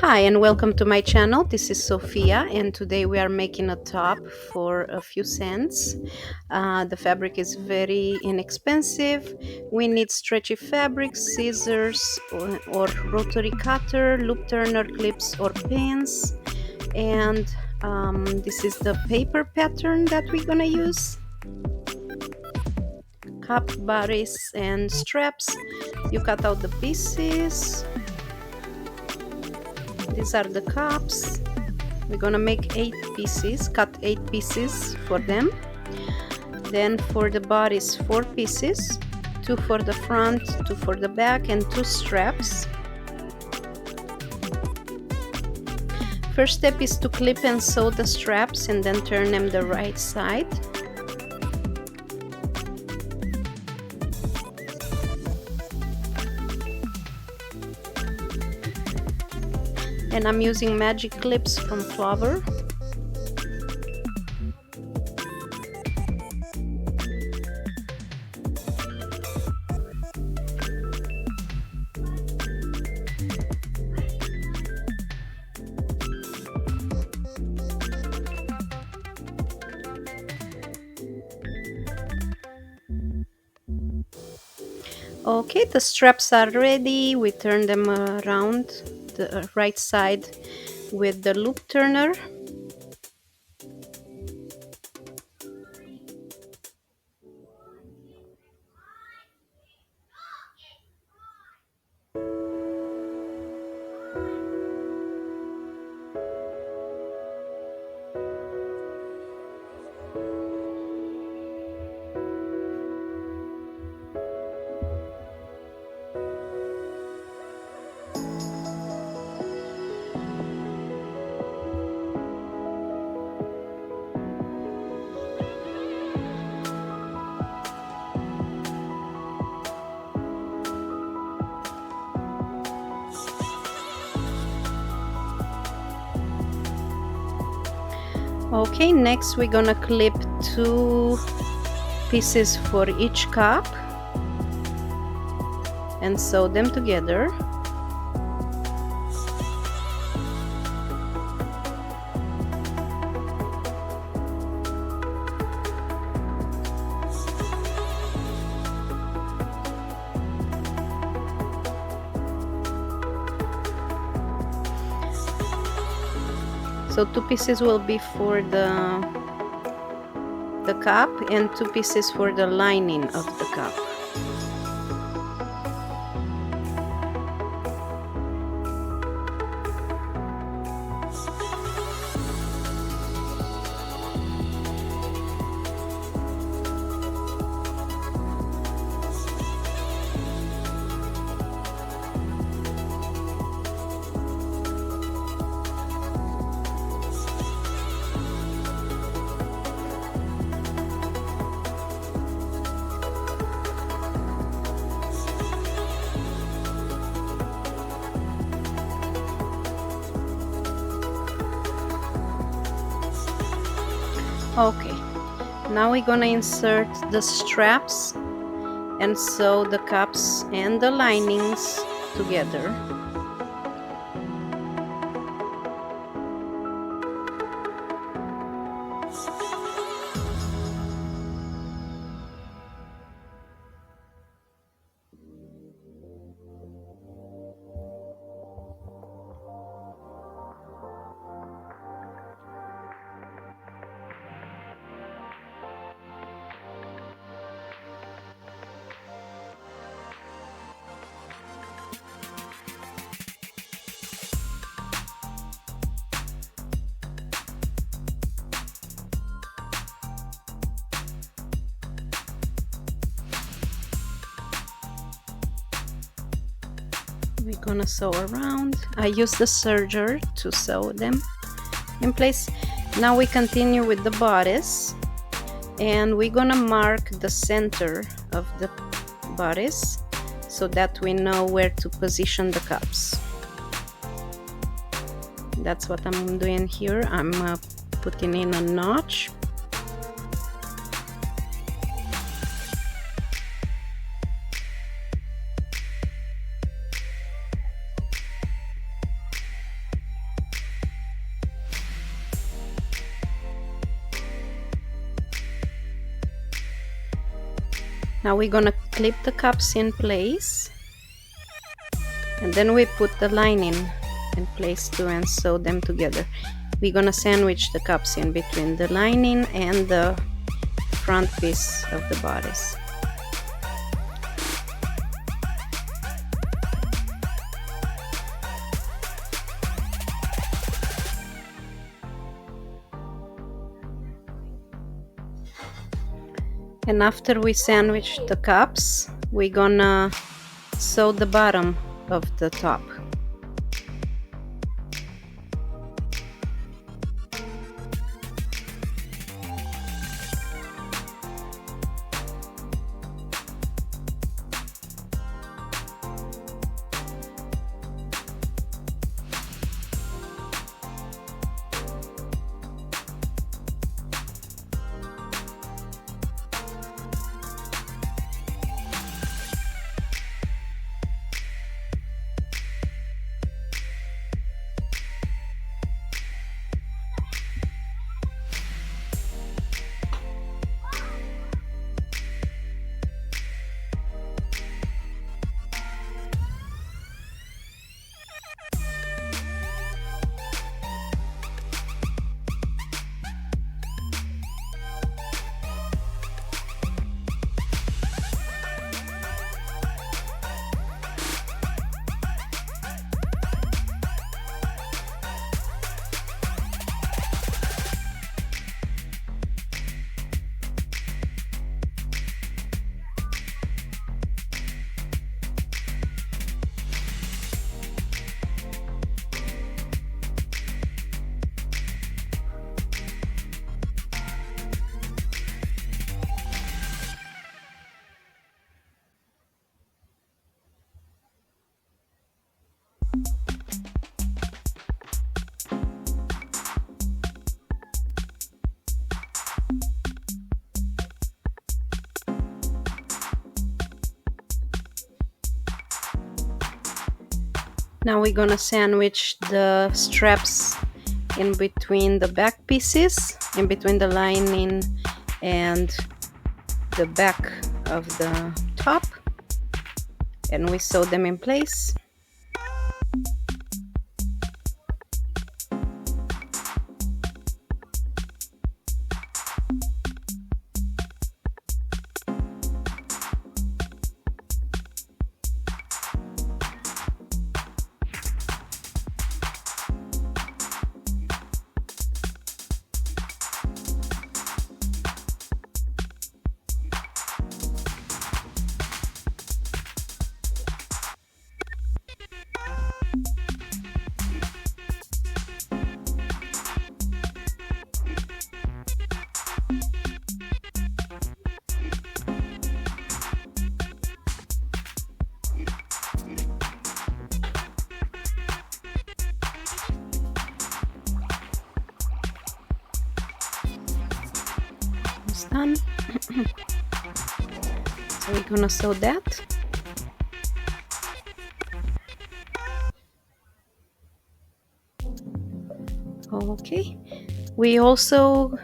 Hi and welcome to my channel. This is Sophia and today we are making a top for a few cents. The fabric is very inexpensive. We need stretchy fabric, scissors or rotary cutter, loop turner clips or pins, and this is the paper pattern that we're gonna use. Cup, bodice and straps. You cut out the pieces. These are the cups. We're gonna make 8 pieces, cut 8 pieces for them. Then for the bodice, 4 pieces, 2 for the front, 2 for the back, and 2 straps. First step is to clip and sew the straps and then turn them the right side. And I'm using magic clips from Clover. Okay, the straps are ready. We turn them around the right side with the loop turner. Okay, next we're gonna clip 2 pieces for each cup and sew them together. So 2 pieces will be for the cup and 2 pieces for the lining of the cup. Okay, now we're gonna insert the straps and sew the cups and the linings together. We're gonna sew around. I use the serger to sew them in place. Now we continue with the bodice and we're gonna mark the center of the bodice so that we know where to position the cups. That's what I'm doing here. I'm putting in a notch. Now we're gonna clip the cups in place, and then we put the lining in place too and sew them together. We're gonna sandwich the cups in between the lining and the front piece of the bodice. And after we sandwich the cups, we're gonna sew the bottom of the top. Now we're gonna sandwich the straps in between the back pieces, in between the lining and the back of the top, and we sew them in place. It's done. So we're gonna sew that. Okay, we also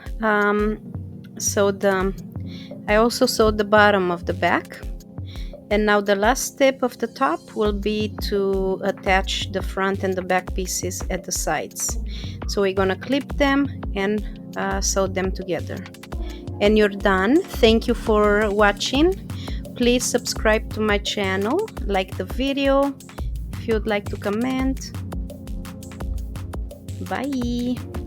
sewed the I also sewed the bottom of the back, and now the last step of the top will be to attach the front and the back pieces at the sides. So we're gonna clip them and sew them together, and you're done. Thank you for watching. Please subscribe to my channel, like the video if you'd like to comment. Bye.